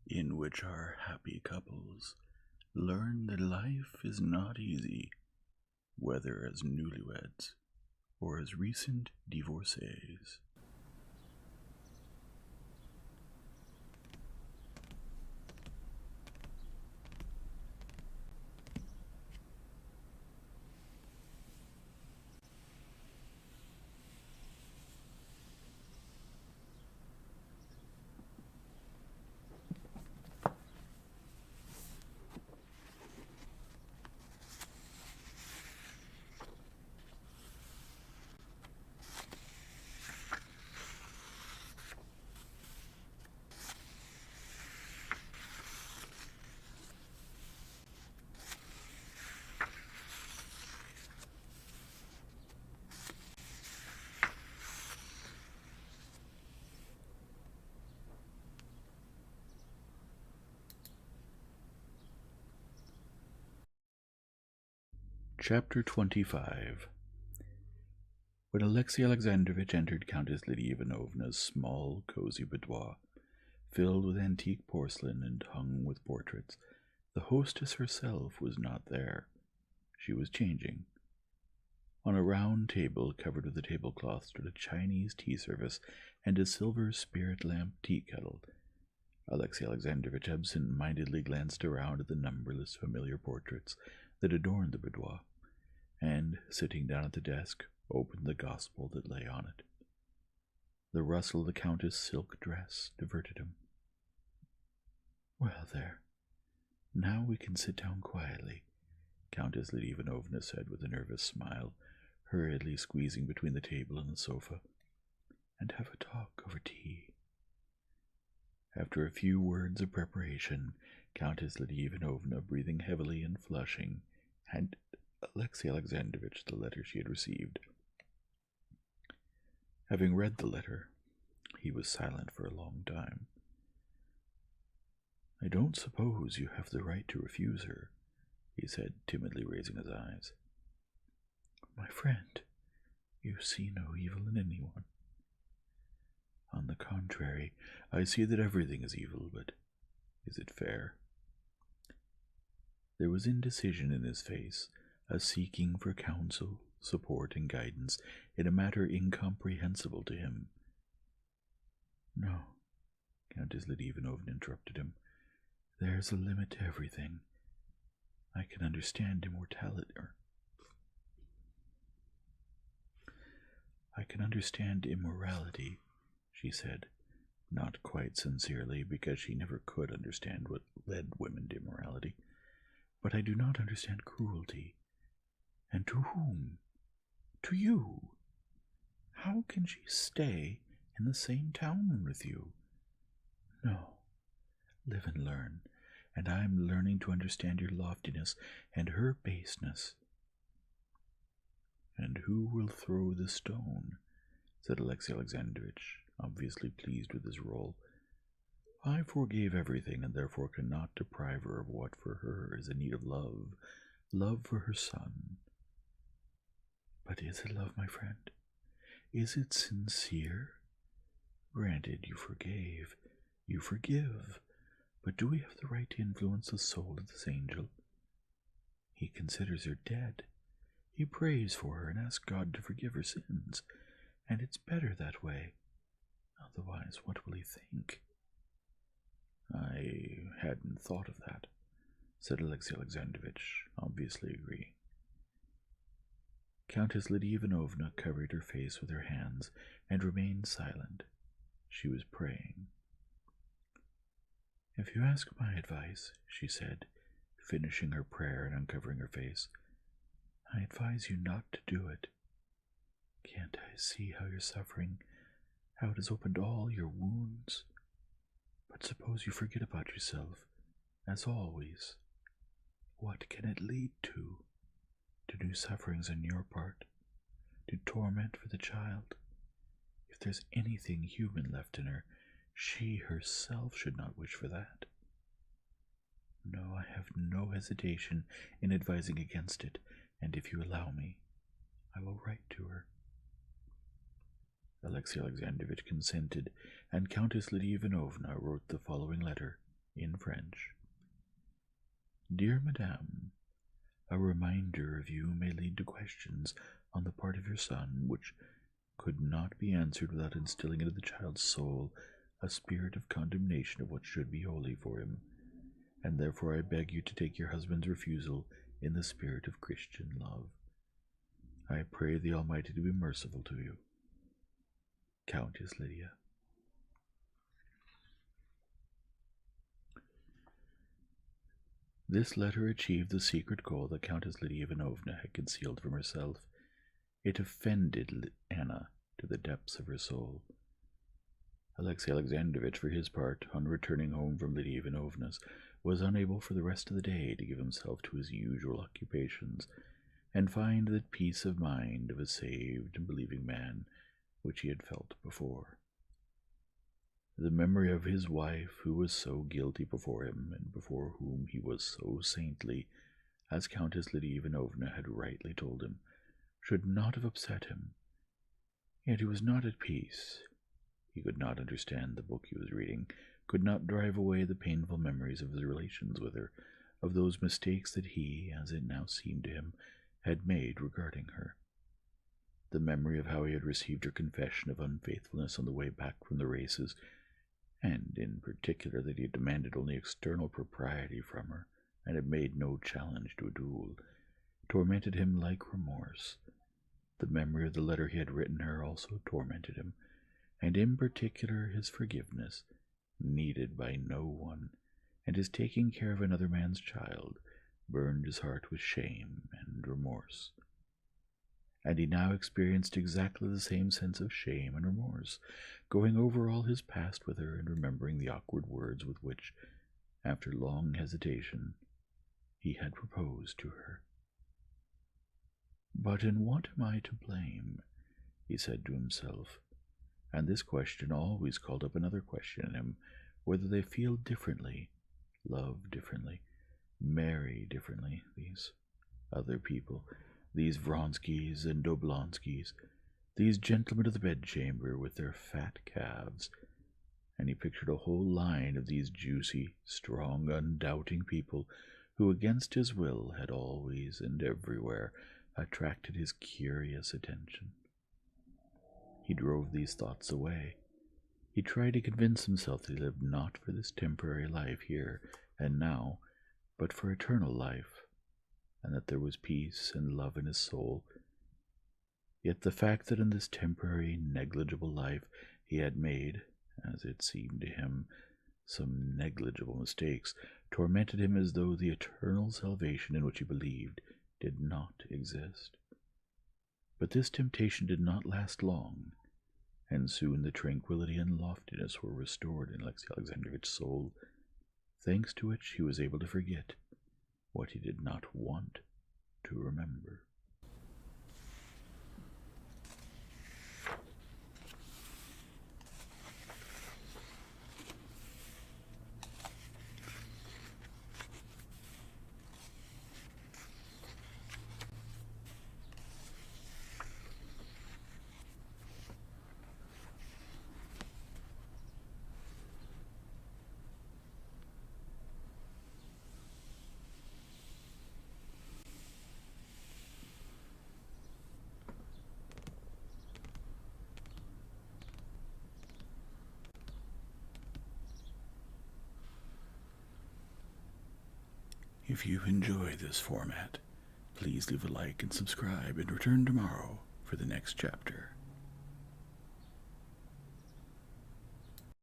in which our happy couples learn that life is not easy, whether as newlyweds or as recent divorcees. Chapter 25. When Alexey Alexandrovitch entered Countess Lydia Ivanovna's small, cozy boudoir, filled with antique porcelain and hung with portraits, the hostess herself was not there. She was changing. On a round table covered with a tablecloth stood a Chinese tea service and a silver spirit lamp tea kettle. Alexey Alexandrovitch absent-mindedly glanced around at the numberless familiar portraits that adorned the boudoir, and, sitting down at the desk, opened the Gospel that lay on it. The rustle of the Countess' silk dress diverted him. "Well, there. Now we can sit down quietly," Countess Lydia Ivanovna said with a nervous smile, hurriedly squeezing between the table and the sofa, "and have a talk over tea." After a few words of preparation, Countess Lydia Ivanovna, breathing heavily and flushing, handed Alexey Alexandrovitch the letter she had received. Having read the letter, he was silent for a long time. "I don't suppose you have the right to refuse her," he said, timidly raising his eyes. "My friend, you see no evil in anyone." "On the contrary, I see that everything is evil, but is it fair?" There was indecision in his face, a seeking for counsel, support, and guidance in a matter incomprehensible to him. "No," Countess Lydia Ivanovna interrupted him. "There's a limit to everything. I can understand immorality, she said, not quite sincerely, because she never could understand what led women to immorality. "But I do not understand cruelty. And to whom? To you. How can she stay in the same town with you? No. Live and learn, and I am learning to understand your loftiness and her baseness." "And who will throw the stone?" said Alexey Alexandrovitch, obviously pleased with his role. "I forgave everything, and therefore cannot deprive her of what for her is in need of love for her son." "But is it love, my friend? Is it sincere? Granted, you forgave, you forgive, but do we have the right to influence the soul of this angel? He considers her dead. He prays for her and asks God to forgive her sins, and it's better that way. Otherwise, what will he think?" "I hadn't thought of that," said Alexey Alexandrovitch, obviously agreeing. Countess Lydia Ivanovna covered her face with her hands and remained silent. She was praying. "If you ask my advice," she said, finishing her prayer and uncovering her face, "I advise you not to do it. Can't I see how you're suffering, how it has opened all your wounds? But suppose you forget about yourself, as always. What can it lead to? To new sufferings on your part? To torment for the child? If there's anything human left in her, she herself should not wish for that. No, I have no hesitation in advising against it, and if you allow me, I will write to her." Alexey Alexandrovitch consented, and Countess Lydia Ivanovna wrote the following letter in French. Dear Madame, a reminder of you may lead to questions on the part of your son which could not be answered without instilling into the child's soul a spirit of condemnation of what should be holy for him, and therefore I beg you to take your husband's refusal in the spirit of Christian love. I pray the Almighty to be merciful to you. Countess Lydia. This letter achieved the secret goal that Countess Lydia Ivanovna had concealed from herself. It offended Anna to the depths of her soul. Alexey Alexandrovitch, for his part, on returning home from Lydia Ivanovna's, was unable for the rest of the day to give himself to his usual occupations, and find that peace of mind of a saved and believing man which he had felt before. The memory of his wife, who was so guilty before him, and before whom he was so saintly, as Countess Lydia Ivanovna had rightly told him, should not have upset him. Yet he was not at peace. He could not understand the book he was reading, could not drive away the painful memories of his relations with her, of those mistakes that he, as it now seemed to him, had made regarding her. The memory of how he had received her confession of unfaithfulness on the way back from the races, and in particular that he had demanded only external propriety from her, and had made no challenge to a duel, tormented him like remorse. The memory of the letter he had written her also tormented him, and in particular his forgiveness, needed by no one, and his taking care of another man's child, burned his heart with shame and remorse. And he now experienced exactly the same sense of shame and remorse, going over all his past with her and remembering the awkward words with which, after long hesitation, he had proposed to her. But in what am I to blame? He said to himself, and this question always called up another question in him, whether they feel differently, love differently, marry differently, these other people, these Vronskys and Oblonskys, these gentlemen of the bedchamber with their fat calves. And he pictured a whole line of these juicy, strong, undoubting people who, against his will, had always and everywhere attracted his curious attention. He drove these thoughts away. He tried to convince himself that he lived not for this temporary life here and now, but for eternal life, and that there was peace and love in his soul. Yet the fact that in this temporary, negligible life he had made, as it seemed to him, some negligible mistakes, tormented him as though the eternal salvation in which he believed did not exist. But this temptation did not last long, and soon the tranquility and loftiness were restored in Alexey Alexandrovitch's soul, thanks to which he was able to forget what he did not want to remember. If you enjoy this format, please leave a like and subscribe and return tomorrow for the next chapter.